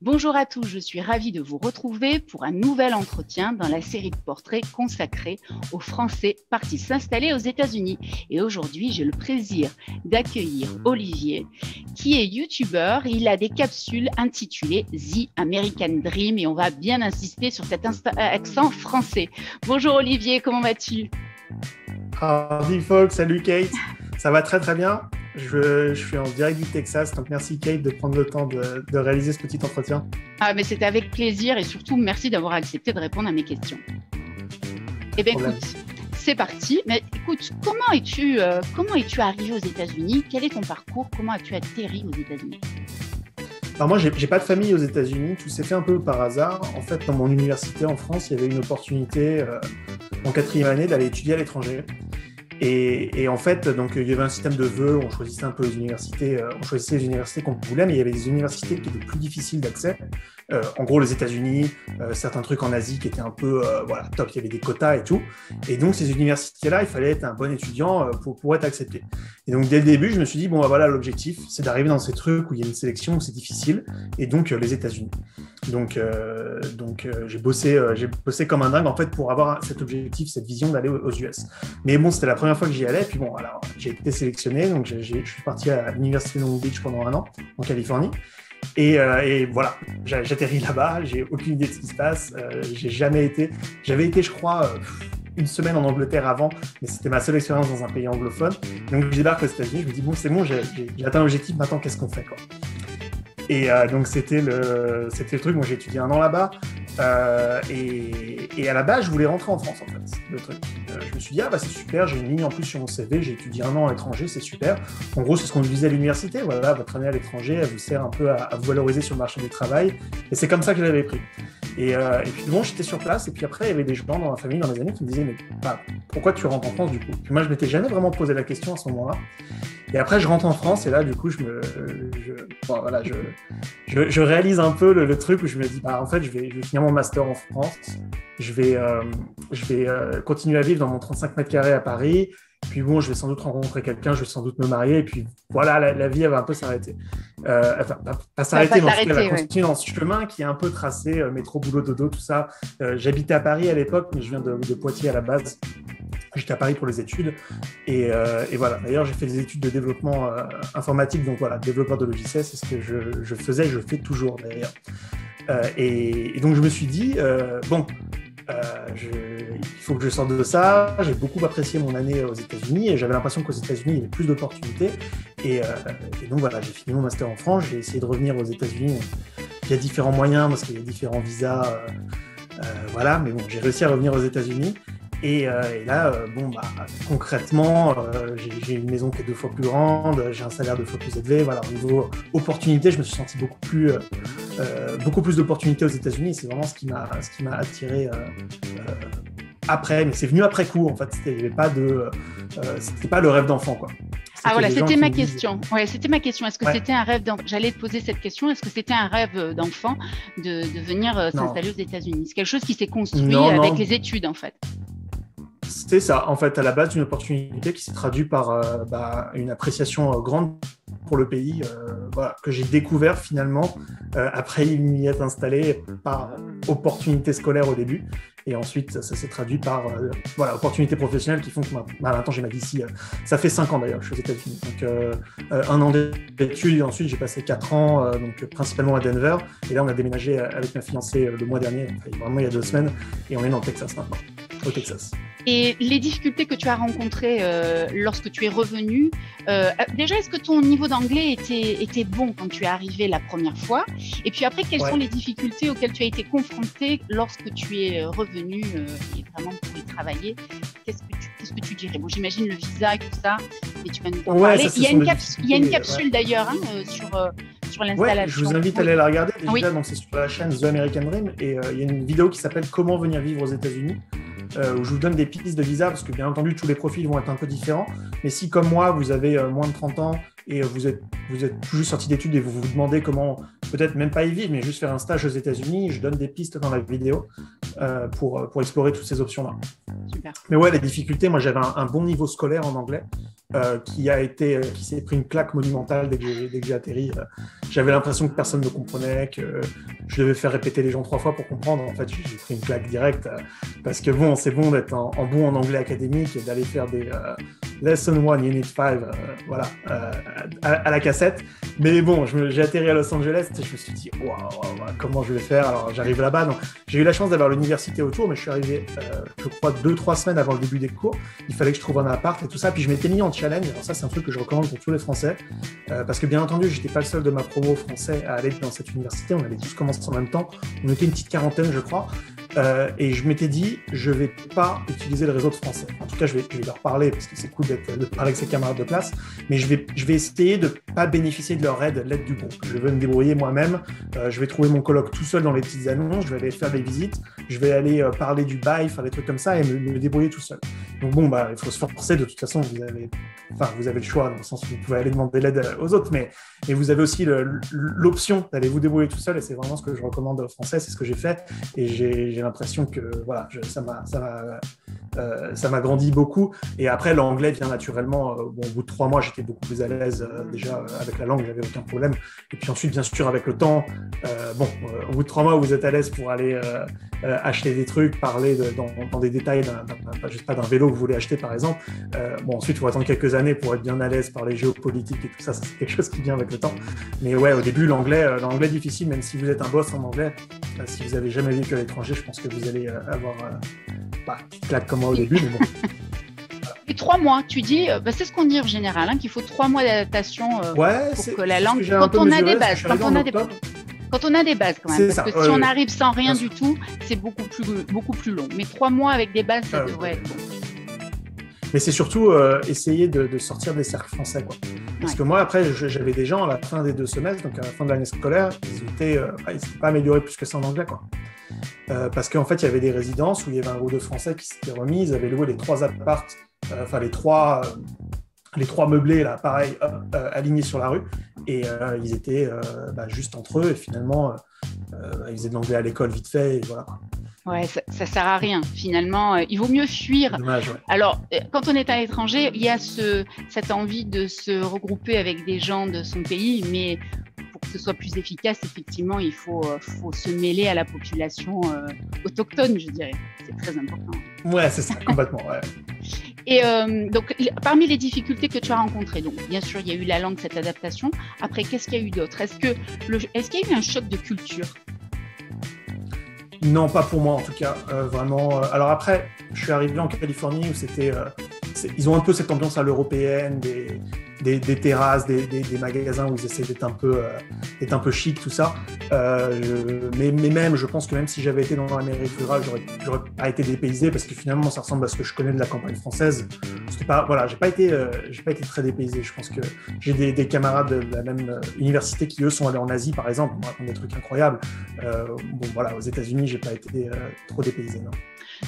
Bonjour à tous, je suis ravie de vous retrouver pour un nouvel entretien dans la série de portraits consacrée aux Français partis s'installer aux États-Unis. Et aujourd'hui, j'ai le plaisir d'accueillir Olivier, qui est youtubeur. Il a des capsules intitulées The American Dream et on va bien insister sur cet accent français. Bonjour Olivier, comment vas-tu? Hardy Fox, salut Kate, ça va très très bien. Je suis en direct du Texas, donc merci Kate de prendre le temps de réaliser ce petit entretien. Ah, mais c'était avec plaisir et surtout merci d'avoir accepté de répondre à mes questions. Eh bien écoute, c'est parti. Mais écoute, comment es-tu arrivé aux États-Unis? Quel est ton parcours? Comment as-tu atterri aux États-Unis? Alors moi, j'ai pas de famille aux États-Unis, tout s'est fait un peu par hasard. En fait, dans mon université en France, il y avait une opportunité en 4e année d'aller étudier à l'étranger. Et en fait, donc, il y avait un système de vœux, on choisissait un peu les universités, on choisissait les universités qu'on voulait, mais il y avait des universités qui étaient plus difficiles d'accès. En gros, les États-Unis, certains trucs en Asie qui étaient un peu top, il y avait des quotas et tout. Et donc, ces universités-là, il fallait être un bon étudiant pour être accepté. Et donc, dès le début, je me suis dit, bon, voilà, l'objectif, c'est d'arriver dans ces trucs où il y a une sélection, où c'est difficile, et donc les États-Unis. Donc j'ai bossé comme un dingue, en fait, pour avoir cet objectif, cette vision d'aller aux US. Mais bon, c'était la première fois que j'y allais, puis bon, alors, j'ai été sélectionné, donc je suis parti à l'université de Long Beach pendant 1 an, en Californie. Et voilà, j'atterris là-bas, j'ai aucune idée de ce qui se passe, j'avais été, je crois, une semaine en Angleterre avant, mais c'était ma seule expérience dans un pays anglophone. Donc je débarque aux États-Unis, je me dis bon, c'est bon, j'ai atteint l'objectif, maintenant qu'est-ce qu'on fait, quoi. Et donc c'était le truc. Moi j'ai étudié 1 an là-bas et à la base je voulais rentrer en France, en fait, le truc. Je me suis dit c'est super, j'ai une ligne en plus sur mon CV, j'ai étudié 1 an à l'étranger, c'est super. En gros c'est ce qu'on nous disait à l'université, voilà, votre année à l'étranger elle vous sert un peu à vous valoriser sur le marché du travail, et c'est comme ça que je l'avais pris. Et puis bon, j'étais sur place, et puis après il y avait des gens dans ma famille, dans mes amis qui me disaient mais pourquoi tu rentres en France du coup? Puis moi je m'étais jamais vraiment posé la question à ce moment-là. Et après, je rentre en France et là, du coup, je réalise un peu le truc où je me dis, en fait, je vais finir mon master en France. Je vais continuer à vivre dans mon 35 mètres carrés à Paris. Puis bon, je vais sans doute rencontrer quelqu'un, je vais sans doute me marier. Et puis voilà, la vie, elle va un peu s'arrêter. Pas s'arrêter, mais en tout cas, elle va continuer dans ce chemin qui est un peu tracé, métro, boulot, dodo, tout ça. J'habitais à Paris à l'époque, mais je viens de Poitiers à la base. J'étais à Paris pour les études et voilà. D'ailleurs, j'ai fait des études de développement informatique, donc voilà, développeur de logiciels, c'est ce que je faisais, je fais toujours d'ailleurs. Et donc, je me suis dit, il faut que je sorte de ça. J'ai beaucoup apprécié mon année aux États-Unis et j'avais l'impression qu'aux États-Unis, il y avait plus d'opportunités. Et donc voilà, j'ai fini mon master en France, j'ai essayé de revenir aux États-Unis. Il y a différents moyens parce qu'il y a différents visas, voilà, mais bon, j'ai réussi à revenir aux États-Unis. Et là, concrètement, j'ai une maison qui est 2 fois plus grande, j'ai un salaire 2 fois plus élevé. Voilà, au niveau opportunité, je me suis senti beaucoup plus d'opportunités aux États-Unis. Et c'est vraiment ce qui m'a attiré après, mais c'est venu après coup. En fait, c'était pas le rêve d'enfant, quoi. C'était ma question. Ouais, c'était ma question. Est-ce que c'était un rêve d'enfant? J'allais te poser cette question. Est-ce que c'était un rêve d'enfant de venir s'installer aux États-Unis? C'est quelque chose qui s'est construit avec les études, en fait. C'est ça, en fait, à la base d'une opportunité qui s'est traduite par une appréciation grande pour le pays, que j'ai découvert finalement après m'y être installé par opportunité scolaire au début. Et ensuite, ça s'est traduit par opportunités professionnelles qui font que maintenant j'ai ma vie ici. Ça fait 5 ans d'ailleurs, je suis aux États-Unis. Donc 1 an d'études et ensuite j'ai passé 4 ans, donc principalement à Denver. Et là, on a déménagé avec ma fiancée le mois dernier, vraiment il y a 2 semaines, et on est dans le Texas maintenant, au Texas. Et les difficultés que tu as rencontrées lorsque tu es revenu, déjà, est-ce que ton niveau d'anglais était bon quand tu es arrivé la première fois? Et puis après, quelles sont les difficultés auxquelles tu as été confronté lorsque tu es revenu et vraiment pour y travailler? Qu'est-ce que tu dirais? Bon, j'imagine le visa et tout ça, mais tu vas nous en parler. Il y a une capsule d'ailleurs sur l'installation. Ouais, je vous invite à aller la regarder. Déjà, donc, c'est sur la chaîne The American Dream et il y a une vidéo qui s'appelle « Comment venir vivre aux États-Unis » où je vous donne des pistes de visa parce que bien entendu, tous les profils vont être un peu différents. Mais si, comme moi, vous avez moins de 30 ans et vous êtes tout juste sorti d'études et vous vous demandez comment, peut-être même pas y vivre, mais juste faire un stage aux États-Unis, je donne des pistes dans la vidéo pour explorer toutes ces options-là. Super. Mais ouais, les difficultés, moi j'avais un bon niveau scolaire en anglais, qui s'est pris une claque monumentale dès que j'ai atterri. J'avais l'impression que personne ne comprenait, que je devais faire répéter les gens 3 fois pour comprendre. En fait, j'ai pris une claque directe parce que bon, c'est bon d'être bon en anglais académique et d'aller faire des Lesson 1, Unit 5, voilà, à la cassette. Mais bon, j'ai atterri à Los Angeles et je me suis dit, waouh, comment je vais faire? Alors, j'arrive là-bas. Donc, j'ai eu la chance d'avoir l'université autour, mais je suis arrivé, je crois, 2-3 semaines avant le début des cours. Il fallait que je trouve un appart et tout ça. Puis je m'étais mis en challenge. Alors ça, c'est un truc que je recommande pour tous les Français. Parce que bien entendu, j'étais pas le seul de ma promo français à aller dans cette université. On avait tous commencé en même temps. On était une petite quarantaine, je crois. Et je m'étais dit, je vais pas utiliser le réseau de français. En tout cas, je vais leur parler parce que c'est cool de parler avec ses camarades de classe. Mais je vais essayer de pas bénéficier de leur aide, l'aide du groupe. Je vais me débrouiller moi-même. Je vais trouver mon coloc tout seul dans les petites annonces. Je vais aller faire des visites. Je vais aller parler du bail, faire des trucs comme ça et me débrouiller tout seul. Donc bon, il faut se forcer. De toute façon, vous avez le choix dans le sens où vous pouvez aller demander l'aide aux autres, mais vous avez aussi l'option d'aller vous débrouiller tout seul. Et c'est vraiment ce que je recommande aux Français. C'est ce que j'ai fait et j'ai l'impression que voilà, ça m'a grandi beaucoup. Et après, l'anglais vient naturellement. Au bout de 3 mois, j'étais beaucoup plus à l'aise déjà avec la langue, j'avais aucun problème. Et puis ensuite, bien sûr, avec le temps, au bout de 3 mois, vous êtes à l'aise pour aller acheter des trucs, parler dans des détails d'un vélo que vous voulez acheter, par exemple. Ensuite, il faut attendre quelques années pour être bien à l'aise, parler géopolitique et tout ça. C'est quelque chose qui vient avec le temps. Mais ouais, au début, l'anglais est difficile, même si vous êtes un boss en anglais. Si vous n'avez jamais vécu à l'étranger, je pense que vous allez avoir une petite claque comme moi au début, mais bon. Et 3 mois, tu dis, c'est ce qu'on dit en général, qu'il faut 3 mois d'adaptation pour que la langue, quand on a des bases, quand on a des bases quand même, parce que si on arrive sans rien du tout, c'est beaucoup plus long. Mais 3 mois avec des bases, ça devrait être bon. Mais c'est surtout essayer de sortir des cercles français, quoi. Parce que moi, après, j'avais des gens à la fin des 2 semestres, donc à la fin de l'année scolaire, ils n'étaient pas améliorés plus que ça en anglais, quoi. Parce qu'en fait, il y avait des résidences où il y avait un groupe de Français qui s'étaient remis, ils avaient loué les 3 apparts, les trois meublés, là, pareil, alignés sur la rue, et ils étaient juste entre eux, et finalement, ils faisaient de l'anglais à l'école vite fait, et voilà. Ouais, ça sert à rien. Finalement, il vaut mieux fuir. Dommage, ouais. Alors, quand on est à l'étranger, il y a cette envie de se regrouper avec des gens de son pays, mais pour que ce soit plus efficace, effectivement, il faut se mêler à la population autochtone, je dirais. C'est très important. Ouais, c'est ça, complètement. Ouais. Et donc, parmi les difficultés que tu as rencontrées, donc bien sûr, il y a eu la langue, cette adaptation. Après, qu'est-ce qu'il y a eu d'autre? Est-ce qu'il y a eu un choc de culture? Non, pas pour moi en tout cas, vraiment. Alors après, je suis arrivé en Californie où ils ont un peu cette ambiance à l'européenne, des terrasses, des magasins où ils essaient d'être un peu chic, tout ça. Mais même, je pense que même si j'avais été dans l'Amérique rurale, j'aurais pas été dépaysé parce que finalement, ça ressemble à ce que je connais de la campagne française. J'ai pas été très dépaysé. Je pense que j'ai des camarades de la même université qui eux sont allés en Asie, par exemple, on raconte des trucs incroyables. Aux États-Unis, j'ai pas été trop dépaysé, non.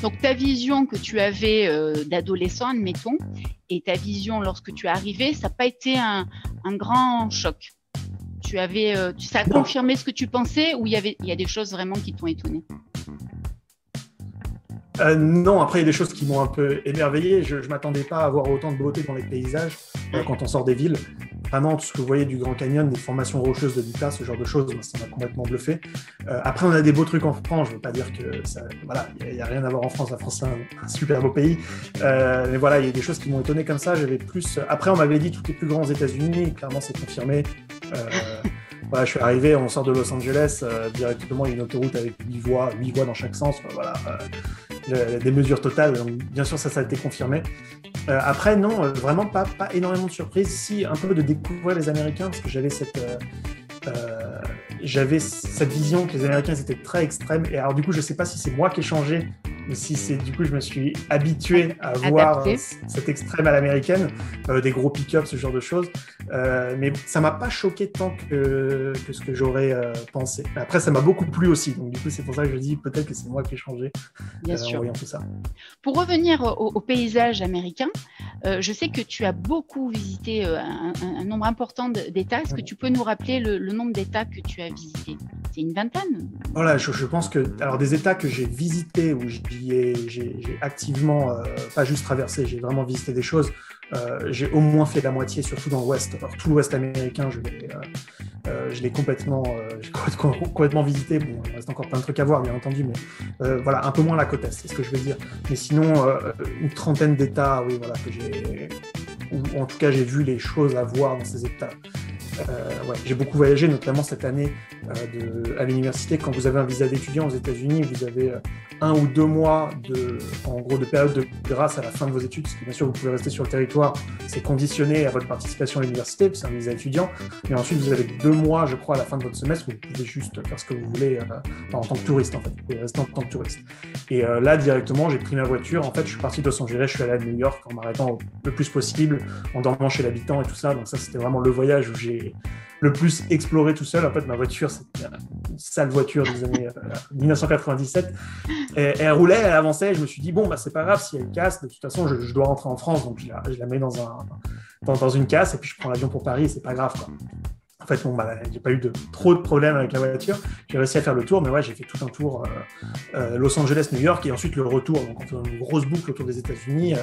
Donc, ta vision que tu avais d'adolescent, admettons, et ta vision lorsque tu es arrivé, ça n'a pas été un grand choc. Ça a confirmé ce que tu pensais ou il y a des choses vraiment qui t'ont étonné? Non, après, il y a des choses qui m'ont un peu émerveillé. Je ne m'attendais pas à voir autant de beauté dans les paysages quand on sort des villes. Vraiment, tout ce que vous voyez du Grand Canyon, des formations rocheuses de l'Utah, ce genre de choses, ça m'a complètement bluffé. Après, on a des beaux trucs en France. Je ne veux pas dire que il n'y a rien à voir en France. La France, c'est un super beau pays. Mais voilà, il y a des choses qui m'ont étonné comme ça. J'avais plus. Après, on m'avait dit tout est plus grand aux États-Unis. Clairement, c'est confirmé. Voilà, je suis arrivé, on sort de Los Angeles, directement, il y a une autoroute avec 8 voies dans chaque sens. Voilà. Des mesures totales, donc bien sûr ça a été confirmé. Après non, vraiment pas énormément de surprises, si un peu de découvrir les Américains parce que j'avais cette vision que les Américains étaient très extrêmes et alors du coup je sais pas si c'est moi qui ai changé ou si c'est du coup je me suis habitué à voir cette extrême à l'américaine, des gros pick-up, ce genre de choses, mais ça m'a pas choqué tant que ce que j'aurais pensé. Après ça m'a beaucoup plu aussi, donc du coup c'est pour ça que je dis peut-être que c'est moi qui ai changé en voyant tout ça. Pour revenir au paysage américain, je sais que tu as beaucoup visité un nombre important d'États. Est-ce que tu peux nous rappeler le nombre d'États que tu as visités? c'est une vingtaine. Voilà, je pense que... Alors, des États que j'ai visités, où j'ai activement, pas juste traversé, j'ai vraiment visité des choses, j'ai au moins fait la moitié, surtout dans l'Ouest. Alors, tout l'Ouest américain, je l'ai complètement visité. Bon, il reste encore plein de trucs à voir, bien entendu, mais voilà, un peu moins la côte Est, c'est ce que je veux dire. Mais sinon, une trentaine d'États, oui, voilà, ou en tout cas, j'ai vu les choses à voir dans ces États. Ouais, j'ai beaucoup voyagé, notamment cette année à l'université. Quand vous avez un visa d'étudiant aux États-Unis, vous avez 1 ou 2 mois de période de grâce à la fin de vos études, parce que bien sûr vous pouvez rester sur le territoire, c'est conditionné à votre participation à l'université, puis c'est un visa étudiant, mais ensuite vous avez 2 mois, je crois, à la fin de votre semestre où vous pouvez juste faire ce que vous voulez, en tant que touriste en fait, vous pouvez rester en tant que touriste. Et là directement, j'ai pris ma voiture, en fait je suis parti de Los Angeles, je suis allé à New York en m'arrêtant le plus possible, en dormant chez l'habitant et tout ça, donc ça c'était vraiment le voyage où j'ai le plus exploré tout seul. En fait, ma voiture, c'était une sale voiture des années 1997. Et elle roulait, elle avançait. Et je me suis dit, bon, bah, c'est pas grave, si elle casse, de toute façon, je dois rentrer en France. Donc, je la mets dans une casse et puis je prends l'avion pour Paris et c'est pas grave, quoi. En fait, bon, bah, j'ai pas eu trop de problèmes avec la voiture. J'ai réussi à faire le tour, mais ouais, j'ai fait tout un tour Los Angeles, New York et ensuite le retour. Donc, on fait une grosse boucle autour des États-Unis,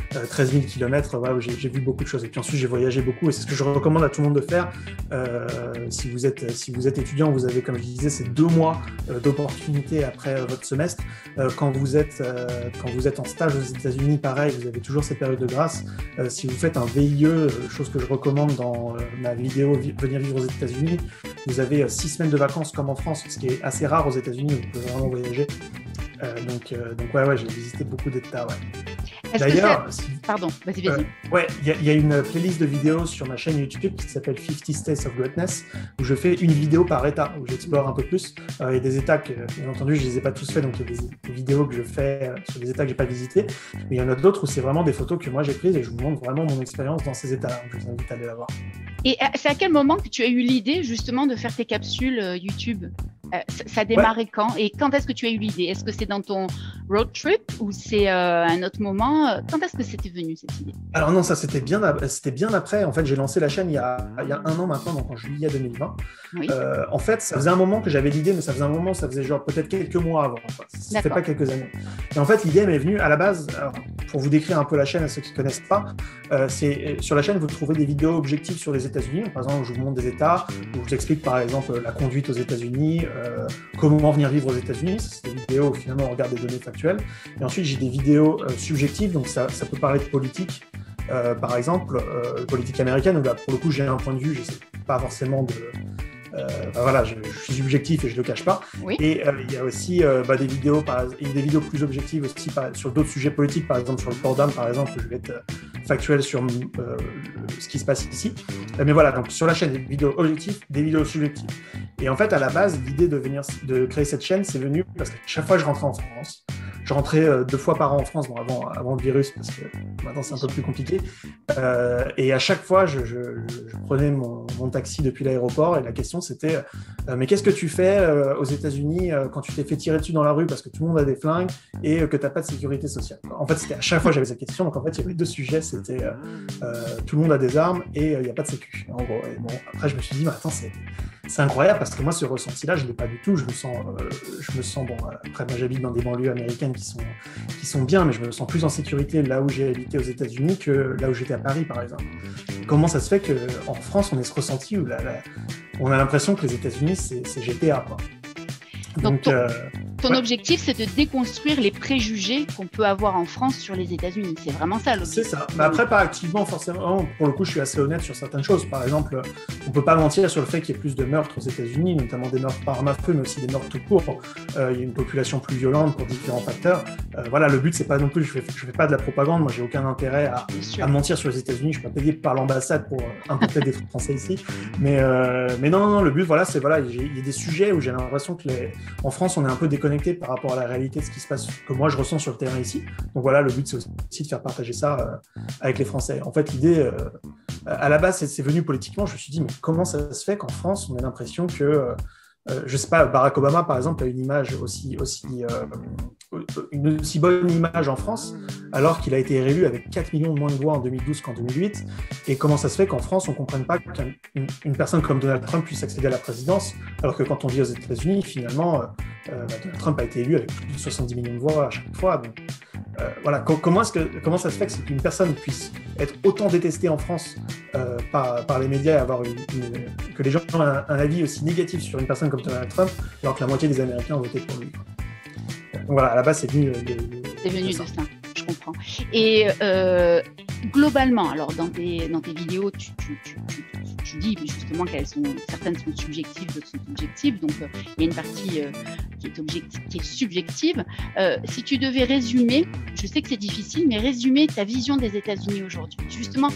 13 000 km, ouais, où j'ai vu beaucoup de choses. Et puis ensuite, j'ai voyagé beaucoup et c'est ce que je recommande à tout le monde de faire. Si vous êtes étudiant, vous avez, comme je disais, ces 2 mois d'opportunité après votre semestre. Quand vous êtes en stage aux États-Unis, pareil, vous avez toujours cette période de grâce. Si vous faites un VIE, chose que je recommande dans ma vidéo Venir vivre aux États-Unis, vous avez 6 semaines de vacances comme en France, ce qui est assez rare aux États-Unis, vous pouvez vraiment voyager. Donc ouais, j'ai visité beaucoup d'États. Ouais. D'ailleurs, pardon, vas-y. Ouais, il y a une playlist de vidéos sur ma chaîne YouTube qui s'appelle 50 States of Greatness, où je fais une vidéo par État, où j'explore un peu plus. Il y a des États que, bien entendu, je ne les ai pas tous faits, donc il y a des vidéos que je fais sur des États que je n'ai pas visités. Mais il y en a d'autres où c'est vraiment des photos que moi j'ai prises et je vous montre vraiment mon expérience dans ces États-là. Donc je vous invite à aller la voir. Et c'est à quel moment que tu as eu l'idée justement de faire tes capsules YouTube ? Ça a démarré quand ? Et quand est-ce que tu as eu l'idée ? Est-ce que c'est dans ton road trip ou c'est un autre moment ? Quand est-ce que c'était venu cette idée ? Alors non, ça c'était bien après. En fait, j'ai lancé la chaîne il y a 1 an maintenant, donc en juillet 2020. Oui. En fait, ça faisait un moment que j'avais l'idée, mais ça faisait genre peut-être quelques mois avant. Enfin, ça fait pas quelques années. Et en fait, l'idée m'est venue à la base, alors, pour vous décrire un peu la chaîne à ceux qui ne connaissent pas, sur la chaîne, vous trouvez des vidéos objectives sur les États-Unis. Par exemple, je vous montre des États, où je vous explique par exemple la conduite aux États-Unis, comment venir vivre aux États-Unis. C'est des vidéos où finalement on regarde des données factuelles. Et ensuite, j'ai des vidéos subjectives, donc ça peut parler de politique. Par exemple, politique américaine, où là, pour le coup, j'ai un point de vue, je ne sais pas forcément de... voilà, je suis subjectif et je ne le cache pas. Oui. Et il y a aussi des vidéos plus objectives aussi sur d'autres sujets politiques, par exemple sur le port d'Armes, par exemple, je vais être factuel sur ce qui se passe ici. Mais voilà, donc sur la chaîne, des vidéos objectives, des vidéos subjectives. Et en fait, à la base, l'idée de créer cette chaîne, c'est venu parce que chaque fois que je rentrais en France, je rentrais 2 fois par an en France, bon, avant le virus, parce que maintenant c'est un peu plus compliqué. Et à chaque fois, je prenais mon taxi depuis l'aéroport et la question c'était mais qu'est-ce que tu fais aux États-Unis quand tu t'es fait tirer dessus dans la rue parce que tout le monde a des flingues et que tu n'as pas de sécurité sociale. En fait, c'était à chaque fois j'avais cette question. Donc en fait, il y avait 2 sujets, c'était tout le monde a des armes et il n'y a pas de sécu. En gros, et bon, après je me suis dit, mais attends, c'est incroyable parce que moi, ce ressenti-là, je ne l'ai pas du tout. Je me sens bon, après, moi, j'habite dans des banlieues américaines qui sont bien, mais je me sens plus en sécurité là où j'ai habité aux États-Unis que là où j'étais à Paris, par exemple. Comment ça se fait qu'en France, on ait ce ressenti où on a l'impression que les États-Unis, c'est GTA, quoi. Donc ton objectif, c'est de déconstruire les préjugés qu'on peut avoir en France sur les États-Unis. C'est vraiment ça l'objectif. C'est ça. Mais après, pas activement forcément. Pour le coup, je suis assez honnête sur certaines choses. Par exemple, on ne peut pas mentir sur le fait qu'il y ait plus de meurtres aux États-Unis, notamment des meurtres par arme à feu, mais aussi des meurtres tout court. Il y a une population plus violente pour différents facteurs. Voilà, le but, c'est pas non plus. Je fais pas de la propagande. Moi, j'ai aucun intérêt à mentir sur les États-Unis. Je suis pas payé par l'ambassade pour importer des Français ici. Mais non. Le but, voilà, c'est il y a des sujets où j'ai l'impression que en France, on est un peu déconnecté par rapport à la réalité de ce qui se passe, que moi je ressens sur le terrain ici. Donc voilà, le but c'est aussi de faire partager ça avec les Français. En fait, l'idée, à la base, c'est venu politiquement. Je me suis dit, mais comment ça se fait qu'en France, on a l'impression que, je sais pas, Barack Obama, par exemple, a une image aussi une aussi bonne image en France, alors qu'il a été réélu avec 4 millions de moins de voix en 2012 qu'en 2008. Et comment ça se fait qu'en France, on ne comprenne pas qu'une personne comme Donald Trump puisse accéder à la présidence, alors que quand on vit aux États-Unis, finalement, Donald Trump a été élu avec plus de 70 millions de voix à chaque fois. Donc, voilà, comment ça se fait qu'une personne puisse être autant détestée en France par les médias et avoir que les gens ont un avis aussi négatif sur une personne comme Donald Trump, alors que la moitié des Américains ont voté pour lui. Donc voilà, à la base, c'est venu de ça. Je comprends. Et globalement, alors dans tes vidéos, tu dis justement certaines sont subjectives, d'autres sont objectives. Donc il y a une partie qui est subjective. Si tu devais résumer, je sais que c'est difficile, mais résumer ta vision des États-Unis aujourd'hui, justement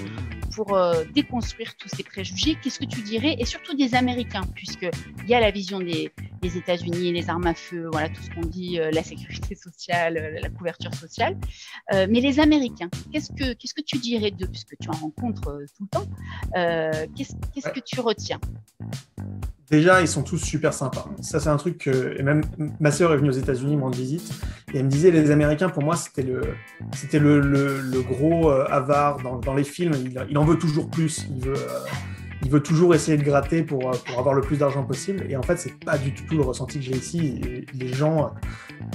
pour déconstruire tous ces préjugés, qu'est-ce que tu dirais, et surtout des Américains, puisqu'il y a la vision des États-Unis, les armes à feu, voilà tout ce qu'on dit, la sécurité sociale, la couverture sociale, mais les Américains, qu'est-ce que tu dirais d'eux, puisque tu en rencontres tout le temps, qu'est-ce que tu retiens? Déjà, ils sont tous super sympas. Ça, c'est un truc que... Et même ma sœur est venue aux États-Unis me rendre visite et elle me disait, les Américains, pour moi, c'était le gros avare dans les films. Il en veut toujours plus. Il veut toujours essayer de gratter pour avoir le plus d'argent possible. Et en fait, c'est pas du tout le ressenti que j'ai ici. Et les gens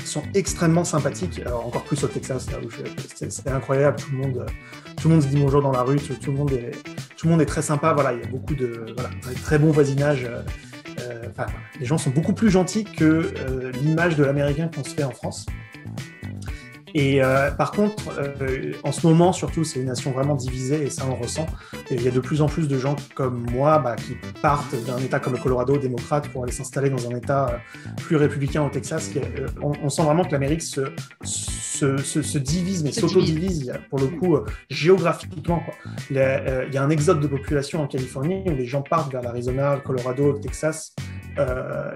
sont extrêmement sympathiques. Alors, encore plus au Texas, là où c'est incroyable. Tout le monde se dit bonjour dans la rue. Tout le monde est très sympa. Voilà, il y a beaucoup de très bon voisinage. Les gens sont beaucoup plus gentils que l'image de l'Américain qu'on se fait en France. Et par contre, en ce moment, surtout, c'est une nation vraiment divisée et ça, on ressent. Et il y a de plus en plus de gens comme moi qui partent d'un État comme le Colorado, démocrate, pour aller s'installer dans un État plus républicain au Texas. On sent vraiment que l'Amérique se divise, mais s'auto-divise, pour le coup, géographiquement. Il y a un exode de population en Californie où les gens partent vers l'Arizona, le Colorado, le Texas.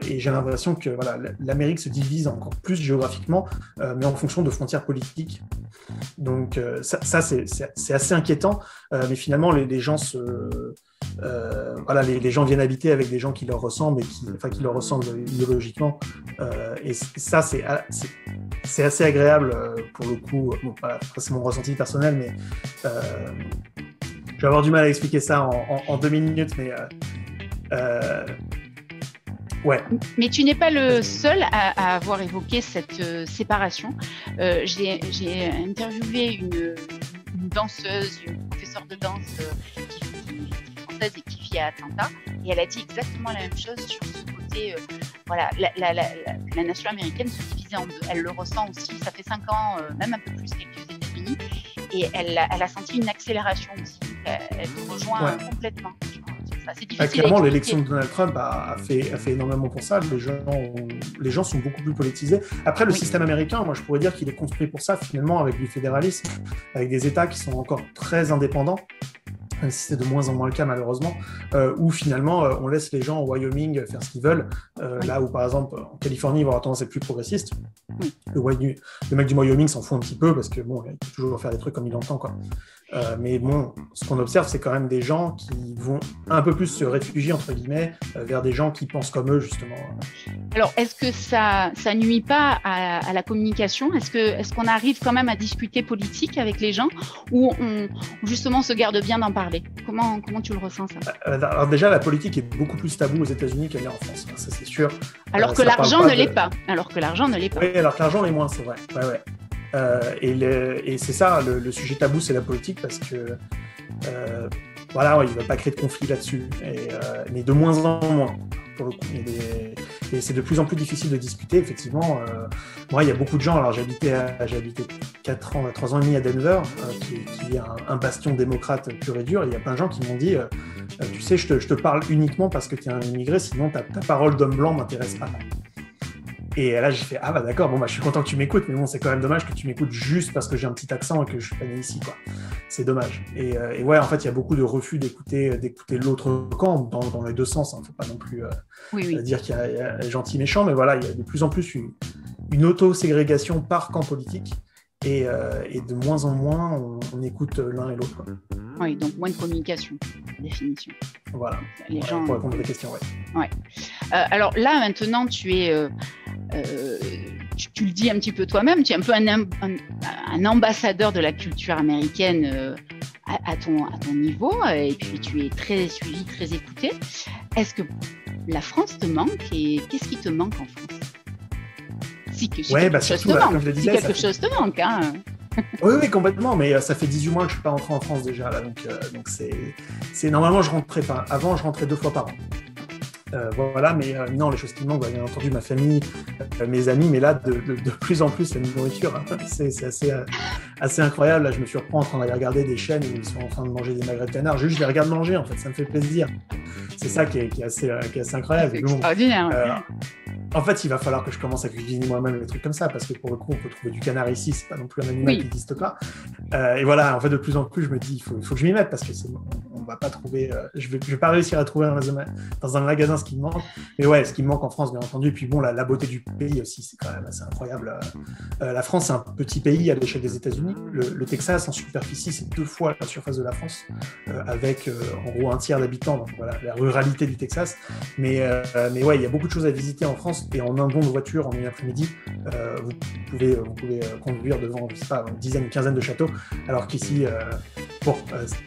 Et j'ai l'impression que l'Amérique se divise encore plus géographiquement, mais en fonction de frontières politiques. Donc ça c'est assez inquiétant, mais finalement les gens les gens viennent habiter avec des gens qui leur ressemblent et qui leur ressemblent idéologiquement, et ça c'est assez agréable pour le coup. Bon, voilà, c'est mon ressenti personnel, mais je vais avoir du mal à expliquer ça en 2 minutes, mais ouais. Mais tu n'es pas le seul à avoir évoqué cette séparation. J'ai interviewé une danseuse, une professeure de danse qui est française et qui vit à Atlanta, et elle a dit exactement la même chose sur ce côté. La nation américaine se divisait en deux. Elle le ressent aussi. Ça fait 5 ans, même un peu plus qu'elle vit aux États-Unis, et elle a senti une accélération aussi. Elle te rejoint complètement. C'est difficile. Clairement, l'élection de Donald Trump a fait énormément pour ça. Les gens sont beaucoup plus politisés. Après, le système américain, moi, je pourrais dire qu'il est construit pour ça, finalement, avec du fédéralisme, avec des États qui sont encore très indépendants, même si c'est de moins en moins le cas, malheureusement, où finalement, on laisse les gens au Wyoming faire ce qu'ils veulent, là où, par exemple, en Californie, ils vont avoir tendance à être plus progressistes. Le mec du Wyoming s'en fout un petit peu, parce que, bon, il peut toujours faire des trucs comme il entend, quoi. Mais bon, ce qu'on observe, c'est quand même des gens qui vont un peu plus se réfugier, entre guillemets, vers des gens qui pensent comme eux, justement. Alors, est-ce que ça nuit pas à la communication ? Est-ce qu'on arrive quand même à discuter politique avec les gens, ou on justement se garde bien d'en parler ? Comment tu le ressens, ça ? Alors déjà, la politique est beaucoup plus tabou aux États-Unis qu'elle l'est en France, ça c'est sûr. Alors que l'argent ne l'est pas. Alors que l'argent ne l'est pas. Oui, alors que l'argent l'est moins, c'est vrai. Ouais. Et c'est ça, le sujet tabou, c'est la politique, parce que il ne va pas créer de conflit là-dessus, mais de moins en moins, pour le coup. Et c'est de plus en plus difficile de discuter, effectivement. Moi, il y a beaucoup de gens, alors j'ai habité 3 ans et demi à Denver, qui est un bastion démocrate pur et dur, et il y a plein de gens qui m'ont dit tu sais, je te parle uniquement parce que tu es un immigré, sinon ta parole d'homme blanc m'intéresse pas. Et là, j'ai fait, d'accord, je suis content que tu m'écoutes, mais bon, c'est quand même dommage que tu m'écoutes juste parce que j'ai un petit accent et que je suis pas né ici, quoi. C'est dommage. Et ouais, en fait, il y a beaucoup de refus d'écouter l'autre camp dans les deux sens. Faut pas non plus dire qu'il y a gentil méchant, mais voilà, il y a de plus en plus une auto-ségrégation par camp politique, et de moins en moins, on écoute l'un et l'autre, quoi. Oui, donc moins de communication, définition. Voilà. Les gens... Pour répondre à des questions, ouais. Alors là, maintenant, tu es tu le dis un petit peu toi-même, tu es un peu un ambassadeur de la culture américaine à ton niveau, et puis tu es très suivi, très écouté. Est-ce que la France te manque et qu'est-ce qui te manque en France? Si quelque chose te manque, si quelque chose te manque, hein. Oui, complètement, mais ça fait 18 mois que je ne suis pas rentré en France déjà, là, donc c'est normalement je rentrais pas. Avant, je rentrais 2 fois par an. Voilà, mais non, les choses qui me manquent, bien entendu, ma famille, mes amis, mais là, de plus en plus, la nourriture, hein, c'est assez incroyable. Là, je me suis reprends en train d'aller regarder des chaînes où ils sont en train de manger des magrets de canard. Juste, je les regarde manger, en fait, ça me fait plaisir. C'est ça qui est assez incroyable. C'est extraordinaire. En fait, il va falloir que je commence à cuisiner moi-même des trucs comme ça, parce que pour le coup, on peut trouver du canard ici, c'est pas non plus un animal qui n'existe pas. Et voilà, en fait, de plus en plus, je me dis, il faut que je m'y mette, parce que on va pas trouver, je vais pas réussir à trouver dans un magasin ce qui me manque. Mais ouais, ce qui me manque en France, bien entendu. Et puis bon, la beauté du pays aussi, c'est quand même assez incroyable. La France, c'est un petit pays à l'échelle des États-Unis. Le Texas, en superficie, c'est 2 fois la surface de la France, avec en gros 1/3 d'habitants. Donc voilà, la ruralité du Texas. Mais ouais, il y a beaucoup de choses à visiter en France. Et en un don de voiture, en une après-midi, vous pouvez conduire devant, je sais pas, une dizaine, une quinzaine de châteaux. Alors qu'ici,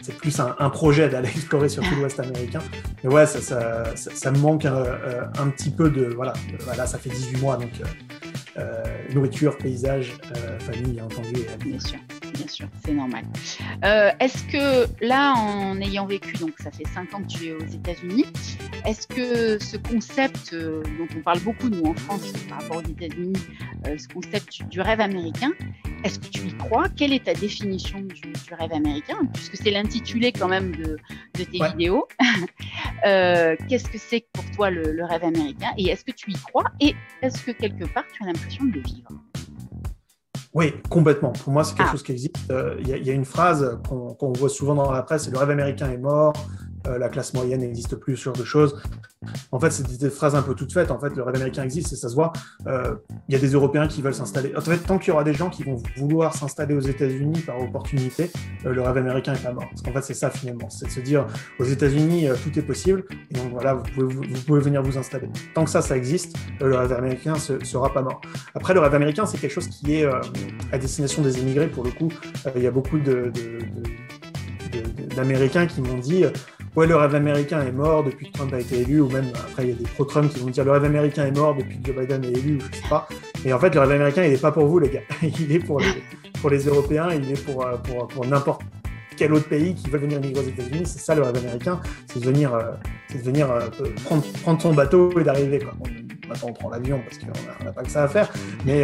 c'est plus un projet d'aller explorer sur tout l'Ouest américain. Mais ouais, ça me manque un petit peu de... Voilà, ça fait 18 mois, donc nourriture, paysage, famille, bien entendu. Bien sûr, c'est normal. Est-ce que là, en ayant vécu, donc ça fait 5 ans que tu es aux États-Unis, est-ce que ce concept dont on parle beaucoup, nous, en France, par rapport aux États-Unis, ce concept du rêve américain, est-ce que tu y crois? Quelle est ta définition du rêve américain? Puisque c'est l'intitulé quand même de tes vidéos. Qu'est-ce que c'est pour toi le rêve américain? Et est-ce que tu y crois? Et est-ce que quelque part, tu as l'impression de le vivre? Oui, complètement. Pour moi, c'est quelque chose qui existe. Il y a une phrase qu'on voit souvent dans la presse, c'est le rêve américain est mort, la classe moyenne n'existe plus, ce genre de choses. En fait, c'est des phrases un peu toutes faites. En fait, le rêve américain existe et ça se voit. Il y a des Européens qui veulent s'installer. En fait, tant qu'il y aura des gens qui vont vouloir s'installer aux États-Unis par opportunité, le rêve américain n'est pas mort. Parce qu'en fait, c'est ça finalement. C'est de se dire, aux États-Unis, tout est possible. Et donc voilà, vous pouvez venir vous installer. Tant que ça existe, le rêve américain ne sera pas mort. Après, le rêve américain, c'est quelque chose qui est à destination des immigrés. Pour le coup, il y a beaucoup d'Américains qui m'ont dit ouais, le rêve américain est mort depuis que Trump a été élu, ou même après il y a des pro-Trump qui vont dire le rêve américain est mort depuis que Joe Biden est élu, ou je sais pas. Mais en fait, le rêve américain, il n'est pas pour vous, les gars. Il est pour les Européens, il est pour n'importe quel autre pays qui veut venir migrer aux États-Unis. C'est ça le rêve américain, c'est de venir prendre son bateau et d'arriver, quoi. Maintenant, on prend l'avion parce qu'on n'a pas que ça à faire. Mais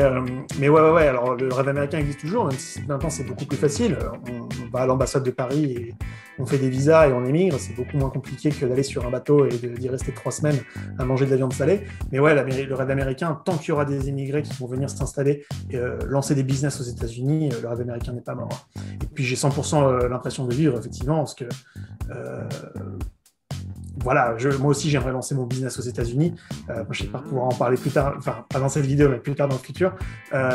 ouais. Alors, le rêve américain existe toujours, même si maintenant c'est beaucoup plus facile. On va à l'ambassade de Paris et on fait des visas et on émigre. C'est beaucoup moins compliqué que d'aller sur un bateau et d'y rester 3 semaines à manger de la viande salée. Mais ouais, le rêve américain, tant qu'il y aura des immigrés qui vont venir s'installer et lancer des business aux États-Unis, le rêve américain n'est pas mort. Et puis, j'ai 100% l'impression de vivre, effectivement, parce que... voilà, moi aussi j'aimerais lancer mon business aux États-Unis. Je ne sais pas pouvoir en parler plus tard, enfin pas dans cette vidéo, mais plus tard dans le futur.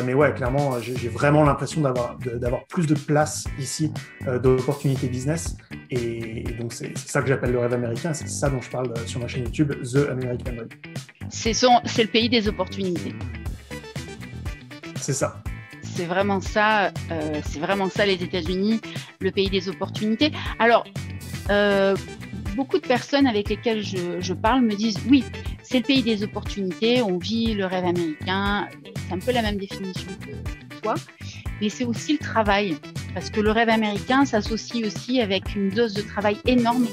Mais ouais, clairement, j'ai vraiment l'impression d'avoir plus de place ici, d'opportunités business. Et donc c'est ça que j'appelle le rêve américain. C'est ça dont je parle sur ma chaîne YouTube, The American Dream. C'est le pays des opportunités. C'est ça. C'est vraiment ça les États-Unis, le pays des opportunités. Alors, beaucoup de personnes avec lesquelles je parle me disent oui, c'est le pays des opportunités, on vit le rêve américain, c'est un peu la même définition que toi, mais c'est aussi le travail, parce que le rêve américain s'associe aussi avec une dose de travail énorme.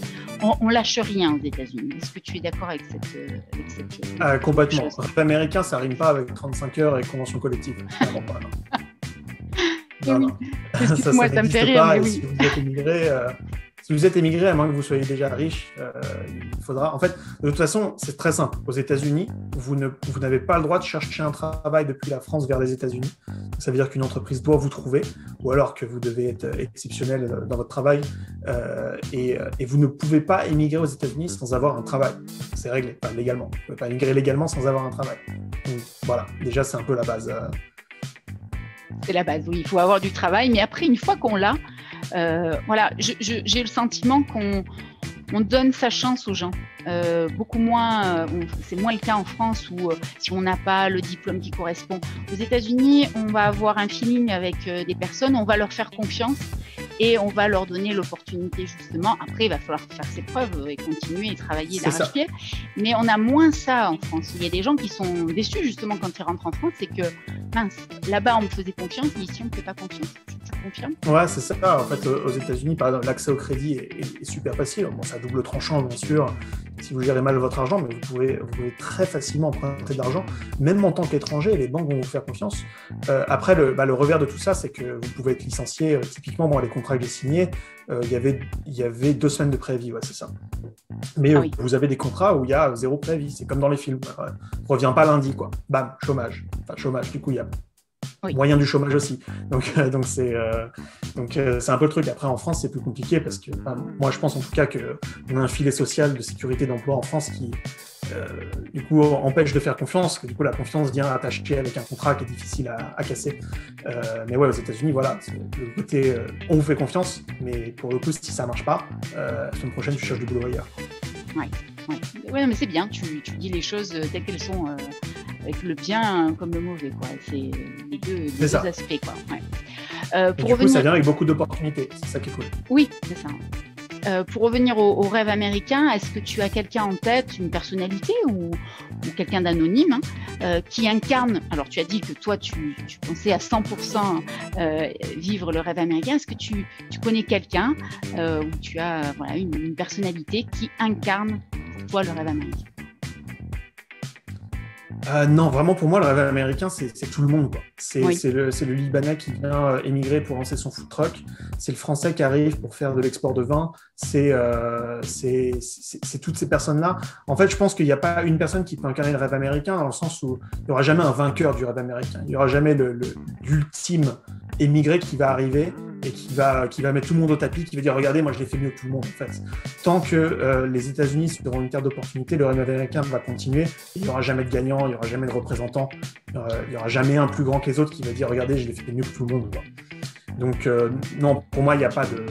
On lâche rien aux États-Unis. Est-ce que tu es d'accord avec cette complètement. Le rêve américain, ça rime pas avec 35 heures et convention collective. Non, pas, non. Oui. Excuse-moi, ça me fait rire. Mais oui. Si vous êtes émigré, à moins que vous soyez déjà riche, il faudra... En fait, de toute façon, c'est très simple. Aux États-Unis, vous n'avez pas le droit de chercher un travail depuis la France vers les États-Unis. Ça veut dire qu'une entreprise doit vous trouver, ou alors que vous devez être exceptionnel dans votre travail, et vous ne pouvez pas émigrer aux États-Unis sans avoir un travail. C'est réglé, pas légalement. Vous ne pouvez pas émigrer légalement sans avoir un travail. Donc, voilà, déjà, c'est un peu la base. C'est la base, oui. Il faut avoir du travail, mais après, une fois qu'on l'a, voilà, j'ai le sentiment on donne sa chance aux gens. Beaucoup moins, c'est moins le cas en France où si on n'a pas le diplôme qui correspond. Aux États-Unis, on va avoir un feeling avec des personnes, on va leur faire confiance et on va leur donner l'opportunité justement. Après, il va falloir faire ses preuves et continuer et travailler d'arrache-pied. Mais on a moins ça en France. Il y a des gens qui sont déçus justement quand ils rentrent en France, c'est que mince, là-bas on me faisait confiance, mais ici on ne me fait pas confiance. Tu confirmes ? Ouais, c'est ça. En fait, aux États-Unis, par exemple, l'accès au crédit est super facile. Bon, c'est à double tranchant, bien sûr, si vous gérez mal votre argent, mais vous pouvez très facilement emprunter de l'argent, même en tant qu'étranger, les banques vont vous faire confiance. Après, le revers de tout ça, c'est que vous pouvez être licencié. Typiquement, les contrats que j'ai signés, il y avait 2 semaines de préavis, ouais, c'est ça. Mais vous avez des contrats où il y a 0 préavis. C'est comme dans les films. Reviens pas lundi, quoi. Bam, chômage. Enfin, chômage, du coup, il y a moyen du chômage aussi. Donc c'est un peu le truc. Après, en France, c'est plus compliqué parce que moi, je pense en tout cas qu'on a un filet social de sécurité d'emploi en France qui, du coup, empêche de faire confiance. Que, du coup, la confiance vient attachée avec un contrat qui est difficile à casser. Mais ouais, aux États-Unis, voilà, c'est le côté on vous fait confiance, mais pour le coup, si ça marche pas, la semaine prochaine, tu cherches du boulot ailleurs. Ouais, mais c'est bien. Tu dis les choses telles qu'elles sont. Avec le bien comme le mauvais, quoi. C'est les deux aspects, quoi. Ouais. Pour revenir... coup, ça vient avec beaucoup d'opportunités. C'est ça qui est cool. Oui, c'est ça. Pour revenir au rêve américain, est-ce que tu as quelqu'un en tête, une personnalité ou quelqu'un d'anonyme qui incarne... Alors, tu as dit que toi, tu pensais à 100% vivre le rêve américain. Est-ce que tu connais quelqu'un où tu as une personnalité qui incarne pour toi le rêve américain ? Non, vraiment, pour moi, le rêve américain, c'est tout le monde, quoi. C'est le Libanais qui vient émigrer pour lancer son food truck. C'est le Français qui arrive pour faire de l'export de vin. C'est toutes ces personnes-là. En fait, je pense qu'il n'y a pas une personne qui peut incarner le rêve américain dans le sens où il n'y aura jamais un vainqueur du rêve américain. Il n'y aura jamais l'ultime émigré qui va arriver et qui va mettre tout le monde au tapis, qui va dire « Regardez, moi, je l'ai fait mieux que tout le monde. » En fait, tant que les États-Unis seront une terre d'opportunité, le rêve américain va continuer. Il n'y aura jamais de gagnant, il n'y aura jamais de représentant, il n'y aura jamais un plus grand que les autres qui va dire « Regardez, je l'ai fait mieux que tout le monde. » Donc, non, pour moi, il n'y a pas de...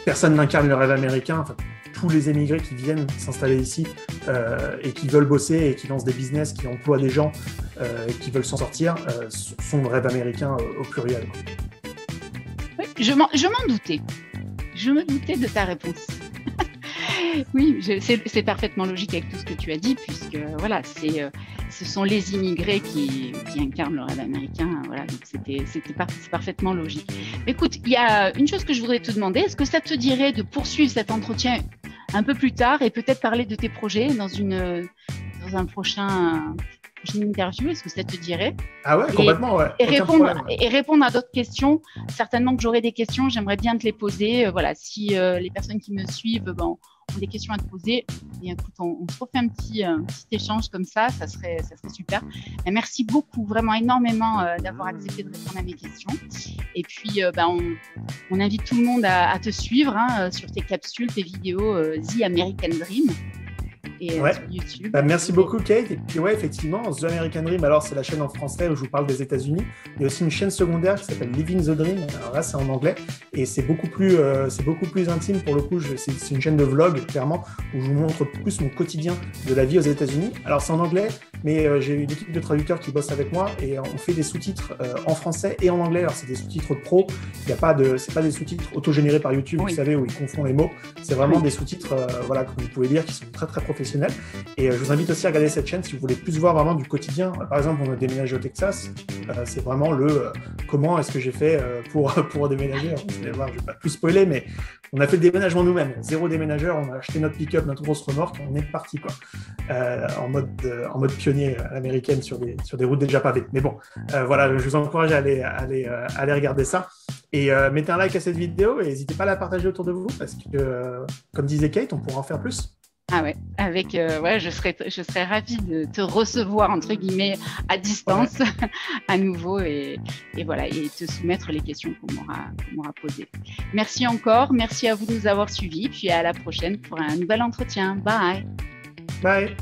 Personne n'incarne le rêve américain. Enfin, tous les émigrés qui viennent s'installer ici et qui veulent bosser et qui lancent des business, qui emploient des gens et qui veulent s'en sortir, sont le rêve américain au pluriel. Oui, je m'en doutais. Je me doutais de ta réponse. Oui, c'est parfaitement logique avec tout ce que tu as dit, puisque voilà, ce sont les immigrés qui incarnent le rêve américain. Voilà, donc c'est parfaitement logique. Écoute, il y a une chose que je voudrais te demander. Est-ce que ça te dirait de poursuivre cet entretien un peu plus tard et peut-être parler de tes projets dans un prochaine interview? Est-ce que ça te dirait? Ah ouais, complètement, ouais. Et répondre à d'autres questions. Certainement que j'aurai des questions, j'aimerais bien te les poser. Voilà, si les personnes qui me suivent ont des questions à te poser, et écoute, on se refait un petit échange comme ça serait super. Et merci beaucoup, vraiment énormément d'avoir accepté de répondre à mes questions. Et puis, on invite tout le monde à te suivre sur tes capsules, tes vidéos The American Dream. Et sur YouTube. Merci beaucoup, Kate. Et puis, ouais, effectivement, The American Dream, alors c'est la chaîne en français où je vous parle des États-Unis. Il y a aussi une chaîne secondaire qui s'appelle Living the Dream. Alors là, c'est en anglais et c'est beaucoup plus intime pour le coup. C'est une chaîne de vlog, clairement, où je vous montre plus mon quotidien de la vie aux États-Unis. Alors, c'est en anglais, mais j'ai une équipe de traducteurs qui bosse avec moi et on fait des sous-titres en français et en anglais. Alors, c'est des sous-titres pro. C'est pas des sous-titres auto-générés par YouTube, vous savez, où ils confondent les mots. C'est vraiment des sous-titres, que vous pouvez lire, qui sont très, très professionnels. Et je vous invite aussi à regarder cette chaîne si vous voulez plus voir vraiment du quotidien. Par exemple, on a déménagé au Texas. C'est vraiment comment est-ce que j'ai fait pour déménager. Alors, vous allez voir, je ne vais pas tout spoiler, mais on a fait le déménagement nous-mêmes. 0 déménageur, on a acheté notre pick-up, notre grosse remorque, on est parti en mode pionnier à l'américaine sur des routes déjà pavées. Mais bon, voilà, je vous encourage à aller regarder ça. Et mettez un like à cette vidéo et n'hésitez pas à la partager autour de vous parce que, comme disait Kate, on pourra en faire plus. Ah ouais, je serais ravie de te recevoir entre guillemets à distance à nouveau et voilà et te soumettre les questions qu'on m'aura posées. Merci encore, merci à vous de nous avoir suivis, puis à la prochaine pour un nouvel entretien. Bye. Bye.